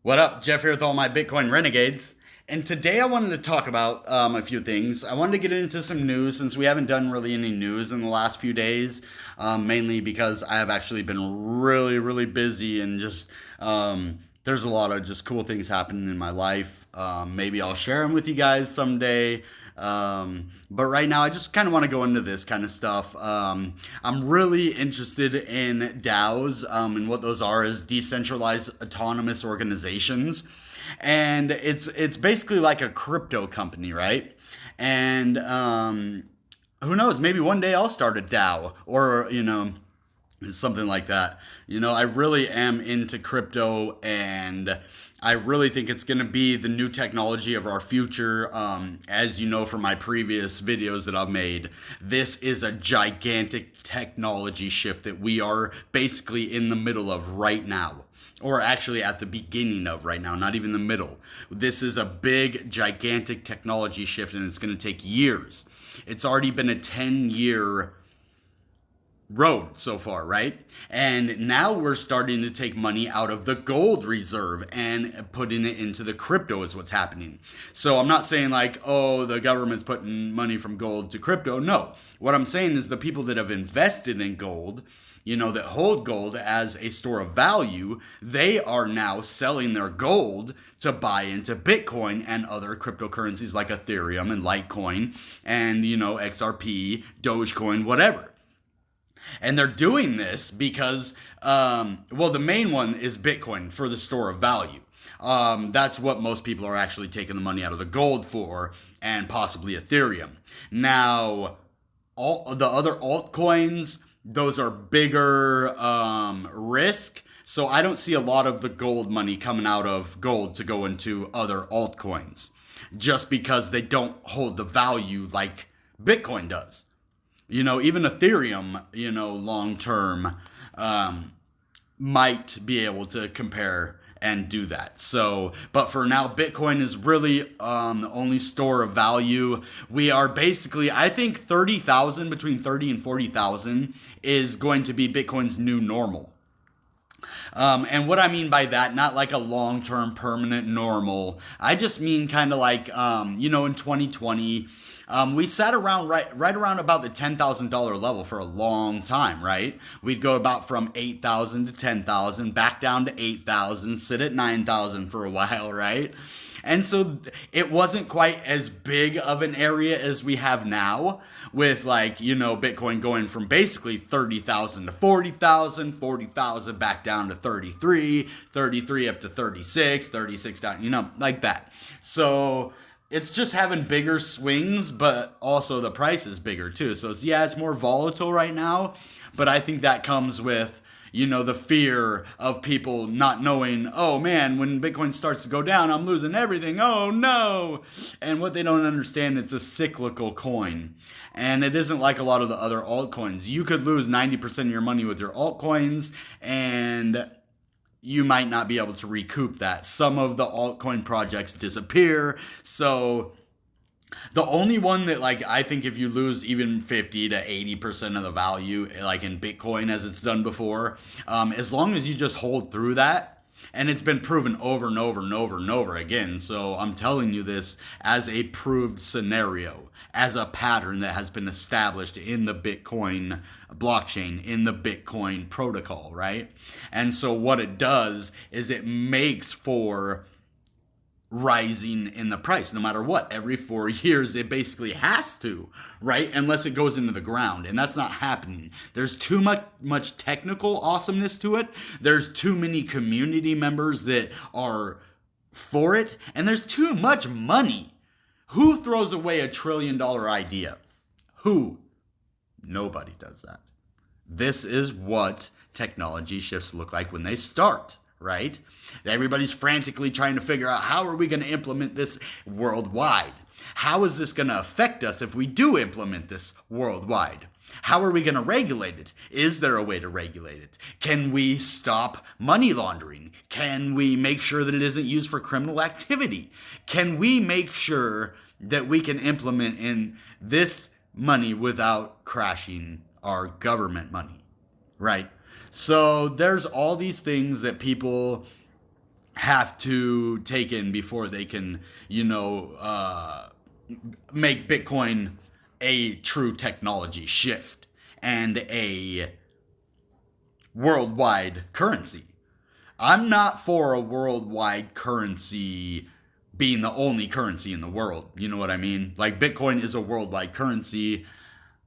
What up? Jeff here with all my Bitcoin renegades. And today I wanted to talk about a few things. I wanted to get into some news since we haven't done really any news in the last few days, mainly because I have actually been really busy and just there's a lot of just cool things happening in my life. Maybe I'll share them with you guys someday. But right now, I just kind of want to go into this kind of stuff. I'm really interested in DAOs, and what those are is decentralized autonomous organizations, and it's basically like a crypto company, right? And who knows? Maybe one day I'll start a DAO, or something like that. I really am into crypto, and I really think it's going to be the new technology of our future. As you know from my previous videos that I've made, this is a gigantic technology shift that we are basically in the middle of right now. Or actually at the beginning of right now, not even the middle. This is a big, gigantic technology shift, and it's going to take years. It's already been a 10-year road so far, right? And now we're starting to take money out of the gold reserve and putting it into the crypto is what's happening. So I'm not saying like, oh, the government's putting money from gold to crypto. No. What I'm saying is the people that have invested in gold, that hold gold as a store of value, they are now selling their gold to buy into Bitcoin and other cryptocurrencies like Ethereum and Litecoin and, XRP, Dogecoin, whatever. And they're doing this because, the main one is Bitcoin for the store of value. That's what most people are actually taking the money out of the gold for, and possibly Ethereum. Now, all the other altcoins, those are bigger risk. So I don't see a lot of the gold money coming out of gold to go into other altcoins, just because they don't hold the value like Bitcoin does. Even Ethereum, long term, might be able to compare and do that. So, but for now, Bitcoin is really the only store of value. We are basically, I think 30,000, between 30 and 40,000 is going to be Bitcoin's new normal. And what I mean by that, not like a long-term permanent normal. I just mean kind of like, in 2020, we sat around right around about the $10,000 level for a long time, right? We'd go about from 8,000 to 10,000, back down to 8,000, sit at 9,000 for a while, right? And so it wasn't quite as big of an area as we have now, with Bitcoin going from basically 30,000 to 40,000, 40,000 back down to 33, 33 up to 36, 36 down, like that. So it's just having bigger swings, but also the price is bigger too. So it's more volatile right now, but I think that comes with the fear of people not knowing, oh man, when Bitcoin starts to go down, I'm losing everything. Oh no. And what they don't understand, it's a cyclical coin. And it isn't like a lot of the other altcoins. You could lose 90% of your money with your altcoins, and you might not be able to recoup that. Some of the altcoin projects disappear. So the only one that I think if you lose even 50 to 80% of the value like in Bitcoin as it's done before, as long as you just hold through that, and it's been proven over and over and over and over again. So I'm telling you this as a proved scenario, as a pattern that has been established in the Bitcoin blockchain, in the Bitcoin protocol, right? And so what it does is it makes for rising in the price no matter what. Every 4 years it basically has to, right? Unless it goes into the ground, and that's not happening. There's too much technical awesomeness to it. There's too many community members that are for it, and there's too much money. Who throws away $1 trillion idea? Who? Nobody does that. This is what technology shifts look like when they start, right? Everybody's frantically trying to figure out, how are we going to implement this worldwide? How is this going to affect us if we do implement this worldwide? How are we going to regulate it? Is there a way to regulate it? Can we stop money laundering? Can we make sure that it isn't used for criminal activity? Can we make sure that we can implement in this money without crashing our government money, right? So there's all these things that people have to take in before they can, make Bitcoin a true technology shift and a worldwide currency. I'm not for a worldwide currency being the only currency in the world. You know what I mean? Like Bitcoin is a worldwide currency.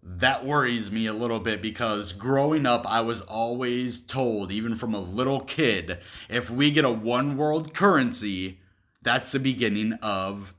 That worries me a little bit because growing up, I was always told, even from a little kid, if we get a one world currency, that's the beginning of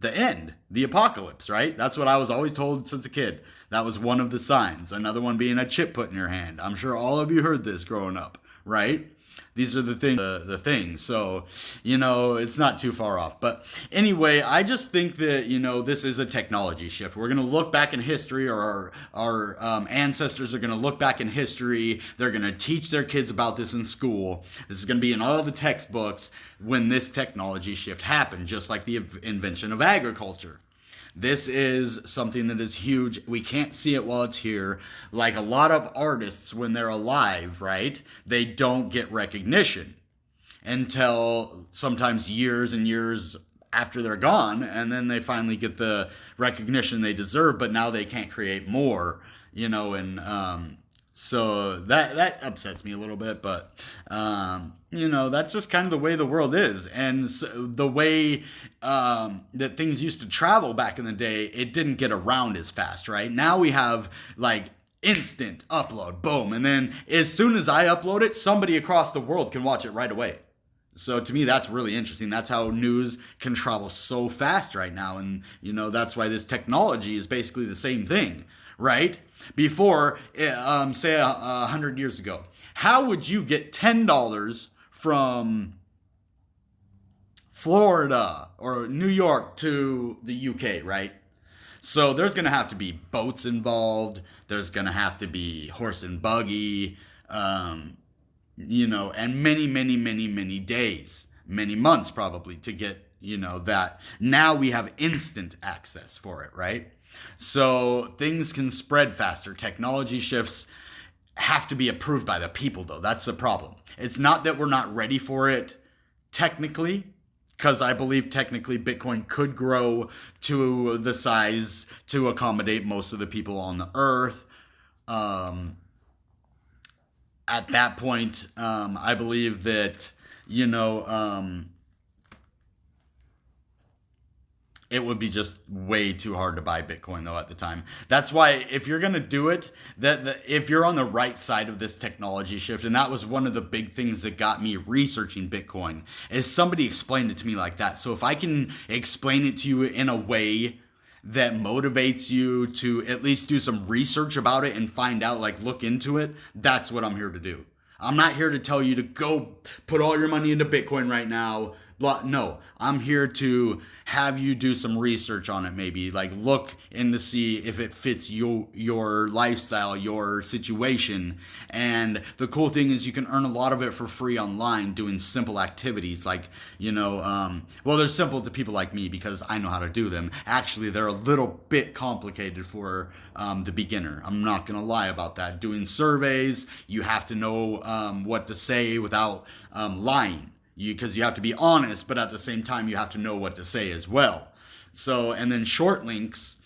the end, the apocalypse, right? That's what I was always told since a kid. That was one of the signs. Another one being a chip put in your hand. I'm sure all of you heard this growing up, right? These are the things. So, it's not too far off. But anyway, I just think that, this is a technology shift. We're going to look back in history, or our ancestors are going to look back in history. They're going to teach their kids about this in school. This is going to be in all the textbooks when this technology shift happened, just like the invention of agriculture. This is something that is huge. We can't see it while it's here. Like a lot of artists, when they're alive, right? They don't get recognition until sometimes years and years after they're gone. And then they finally get the recognition they deserve, but now they can't create more, and so that upsets me a little bit, but that's just kind of the way the world is, and so the way that things used to travel back in the day, it didn't get around as fast, right? Now we have like instant upload, boom, and then as soon as I upload it, somebody across the world can watch it right away. So to me, that's really interesting. That's how news can travel so fast right now, and that's why this technology is basically the same thing, right? Before, say 100 years ago, how would you get $10 from Florida or New York to the UK, right? So there's going to have to be boats involved. There's going to have to be horse and buggy, and many, many, many, many days, many months probably to get, that. Now we have instant access for it, right? So things can spread faster. Technology shifts have to be approved by the people, though. That's the problem. It's not that we're not ready for it technically, because I believe technically Bitcoin could grow to the size to accommodate most of the people on the earth. At that point, I believe that, it would be just way too hard to buy Bitcoin though at the time. That's why if you're gonna do it, if you're on the right side of this technology shift, and that was one of the big things that got me researching Bitcoin, is somebody explained it to me like that. So if I can explain it to you in a way that motivates you to at least do some research about it and find out, like look into it, that's what I'm here to do. I'm not here to tell you to go put all your money into Bitcoin right now. No, I'm here to have you do some research on it, maybe like look in to see if it fits your lifestyle, your situation. And the cool thing is you can earn a lot of it for free online doing simple activities like, well, they're simple to people like me because I know how to do them. Actually, they're a little bit complicated for the beginner. I'm not going to lie about that. Doing surveys, you have to know what to say without lying. Because you have to be honest, but at the same time, you have to know what to say as well. So, and then short links,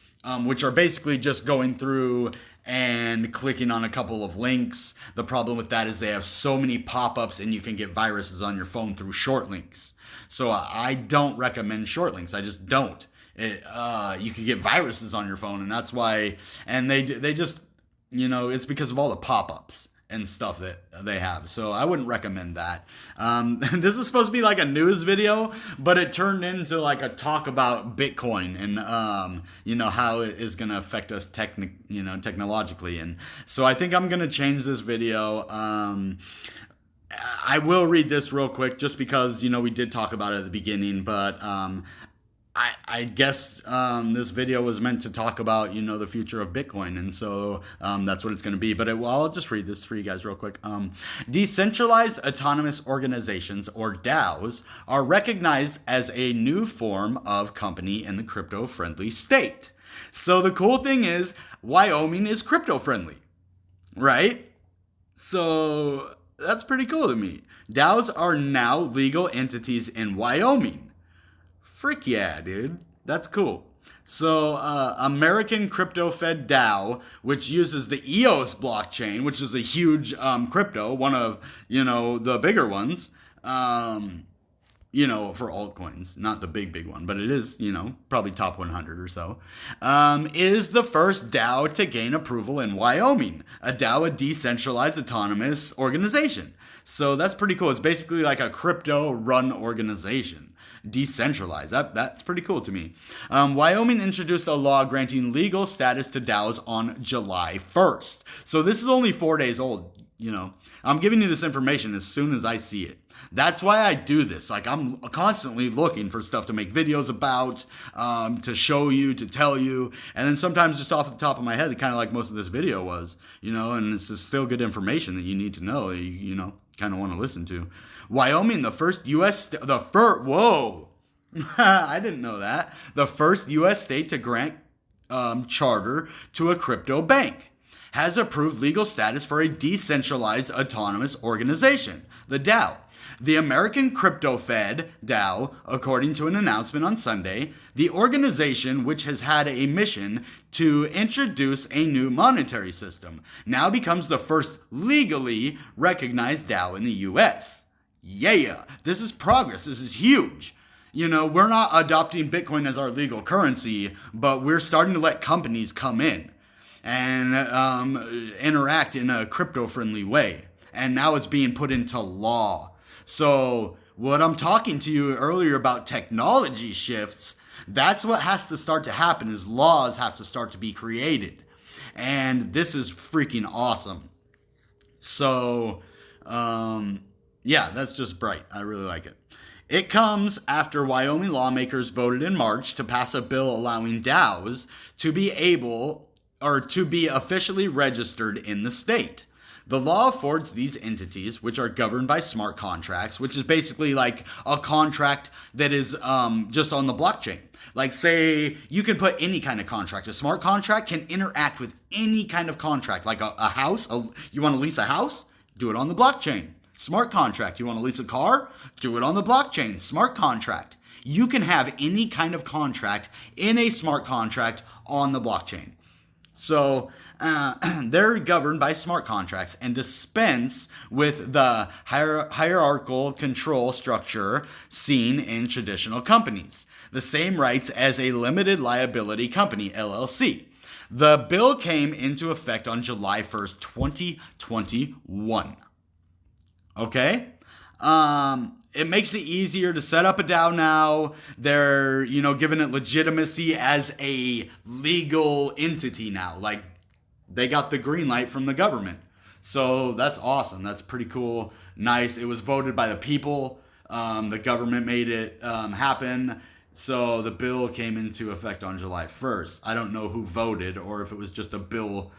which are basically just going through and clicking on a couple of links. The problem with that is they have so many pop-ups and you can get viruses on your phone through short links. So I don't recommend short links. I just don't. You can get viruses on your phone, and that's why, and they just, it's because of all the pop-ups and stuff that they have. So I wouldn't recommend that. This is supposed to be like a news video, but it turned into like a talk about Bitcoin and, how it is going to affect us technologically. And so I think I'm going to change this video. I will read this real quick just because, we did talk about it at the beginning, but, I guess this video was meant to talk about, the future of Bitcoin. And so that's what it's going to be. But I'll just read this for you guys real quick. Decentralized autonomous organizations, or DAOs, are recognized as a new form of company in the crypto-friendly state. So the cool thing is Wyoming is crypto-friendly, right? So that's pretty cool to me. DAOs are now legal entities in Wyoming. Frick yeah, dude. That's cool. So, American Crypto Fed DAO, which uses the EOS blockchain, which is a huge crypto, one of, the bigger ones, for altcoins, not the big one, but it is, probably top 100 or so, is the first DAO to gain approval in Wyoming. A DAO, a decentralized autonomous organization. So that's pretty cool. It's basically like a crypto run organization. Decentralized. That's pretty cool to me. Wyoming introduced a law granting legal status to DAOs on July 1st. So this is only 4 days old. I'm giving you this information as soon as I see it. That's why I do this. Like, I'm constantly looking for stuff to make videos about, to show you, to tell you. And then sometimes just off the top of my head, kind of like most of this video was, and this is still good information that you need to know, that you kind of want to listen to. Wyoming, the first U.S. Whoa. I didn't know that. The first U.S. state to grant charter to a crypto bank, has approved legal status for a decentralized autonomous organization, the DAO. The American Crypto Fed, DAO, according to an announcement on Sunday, the organization, which has had a mission to introduce a new monetary system, now becomes the first legally recognized DAO in the U.S. Yeah, this is progress. This is huge. We're not adopting Bitcoin as our legal currency, but we're starting to let companies come in and interact in a crypto-friendly way. And now it's being put into law. So what I'm talking to you earlier about technology shifts, that's what has to start to happen, is laws have to start to be created. And this is freaking awesome. So, that's just bright. I really like it. It comes after Wyoming lawmakers voted in March to pass a bill allowing DAOs to be officially registered in the state. The law affords these entities, which are governed by smart contracts, which is basically like a contract that is just on the blockchain. Like, say, you can put any kind of contract. A smart contract can interact with any kind of contract, like a house. You want to lease a house? Do it on the blockchain. Smart contract. You want to lease a car? Do it on the blockchain. Smart contract. You can have any kind of contract in a smart contract on the blockchain. So they're governed by smart contracts and dispense with the hierarchical control structure seen in traditional companies. The same rights as a limited liability company, LLC. The bill came into effect on July 1st, 2021. Okay? It makes it easier to set up a DAO now. They're, giving it legitimacy as a legal entity now. Like, they got the green light from the government. So that's awesome. That's pretty cool. Nice. It was voted by the people. The government made it happen. So the bill came into effect on July 1st. I don't know who voted or if it was just a bill.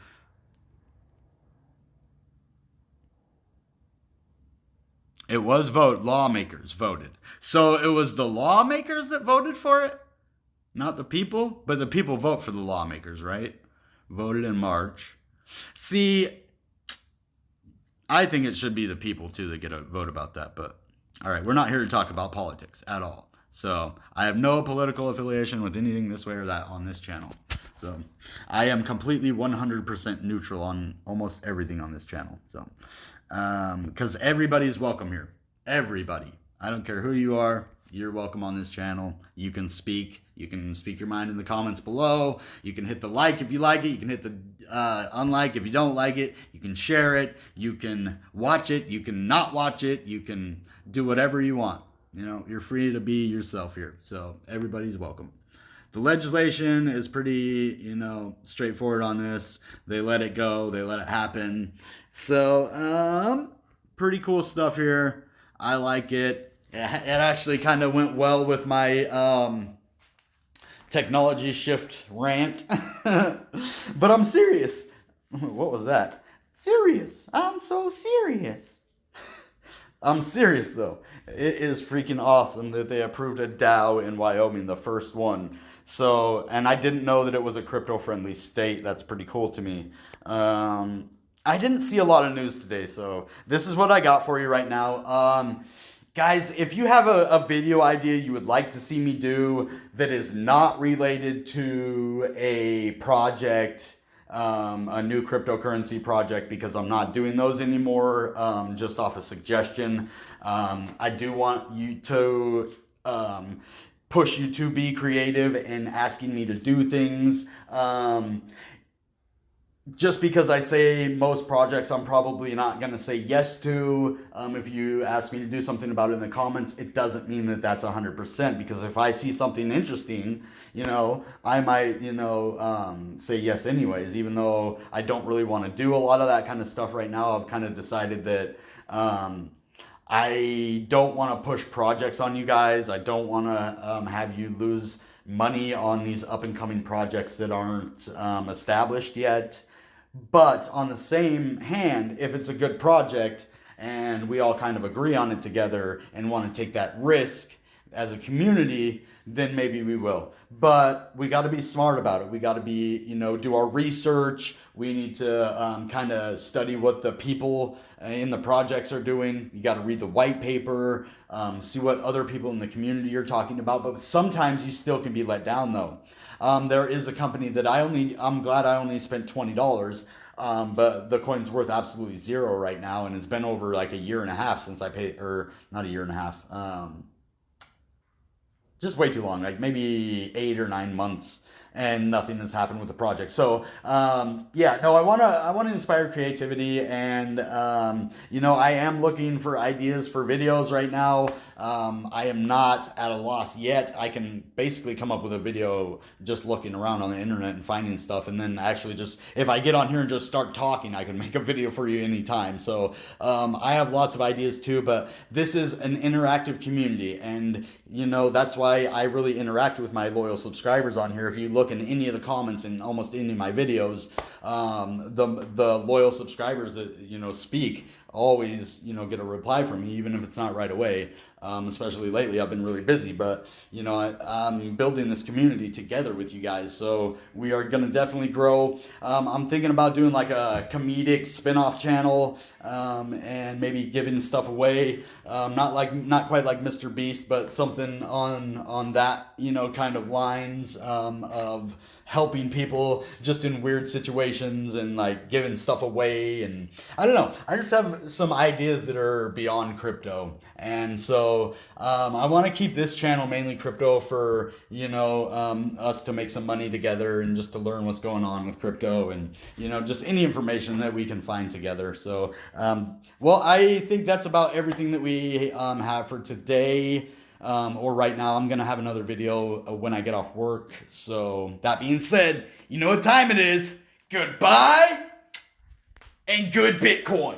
It was lawmakers voted. So it was the lawmakers that voted for it, not the people. But the people vote for the lawmakers, right? Voted in March. See, I think it should be the people too that get a vote about that. But all right, we're not here to talk about politics at all. So I have no political affiliation with anything this way or that on this channel. So I am completely 100% neutral on almost everything on this channel. So because everybody's welcome here. Everybody. I don't care who you are. You're welcome on this channel. You can speak. You can speak your mind in the comments below. You can hit the like if you like it. You can hit the unlike if you don't like it. You can share it. You can watch it. You can not watch it. You can do whatever you want. You're free to be yourself here. So everybody's welcome. The legislation is pretty, straightforward on this. They let it go. They let it happen. So, pretty cool stuff here. I like it. It actually kind of went well with my technology shift rant. But I'm serious. What was that? Serious. I'm so serious. I'm serious, though. It is freaking awesome that they approved a DAO in Wyoming, the first one. So, and I didn't know that it was a crypto-friendly state. That's pretty cool to me. I didn't see a lot of news today, so this is what I got for you right now. Guys, if you have a video idea you would like to see me do that is not related to a project, a new cryptocurrency project, because I'm not doing those anymore, just off a suggestion. I do want you to push you to be creative in asking me to do things. Just because I say most projects I'm probably not going to say yes to, if you ask me to do something about it in the comments, it doesn't mean that that's 100%, because if I see something interesting, I might, say yes anyways, even though I don't really want to do a lot of that kind of stuff right now. I've kind of decided that I don't want to push projects on you guys. I don't want to have you lose money on these up and coming projects that aren't established yet. But on the same hand, if it's a good project and we all kind of agree on it together and want to take that risk as a community, then maybe we will. But we got to be smart about it. We got to be, do our research. We need to kind of study what the people in the projects are doing. You got to read the white paper, see what other people in the community are talking about. But sometimes you still can be let down, though. There is a company that I'm glad I only spent $20. But the coin's worth absolutely zero right now, and it's been over like a year and a half since I paid, or not a year and a half, just way too long, like maybe 8 or 9 months, and nothing has happened with the project. So yeah, no, I want to inspire creativity, and I am looking for ideas for videos right now. I am not at a loss yet. I can basically come up with a video just looking around on the internet and finding stuff, and then actually just, if I get on here and just start talking, I can make a video for you anytime. So I have lots of ideas too, but this is an interactive community, and that's why I really interact with my loyal subscribers on here. If you look in any of the comments in almost any of my videos, the loyal subscribers that speak always get a reply from me, even if it's not right away. Especially lately, I've been really busy, but I'm building this community together with you guys, so we are gonna definitely grow. I'm thinking about doing like a comedic spin-off channel, and maybe giving stuff away, not quite like Mr. Beast, but something on that kind of lines, of helping people just in weird situations and like giving stuff away. And I don't know, I just have some ideas that are beyond crypto, and so I want to keep this channel mainly crypto for us to make some money together and just to learn what's going on with crypto, and just any information that we can find together. So well, I think that's about everything that we have for today. Or right now. I'm going to have another video when I get off work. So that being said, you know what time it is. Goodbye and good Bitcoin.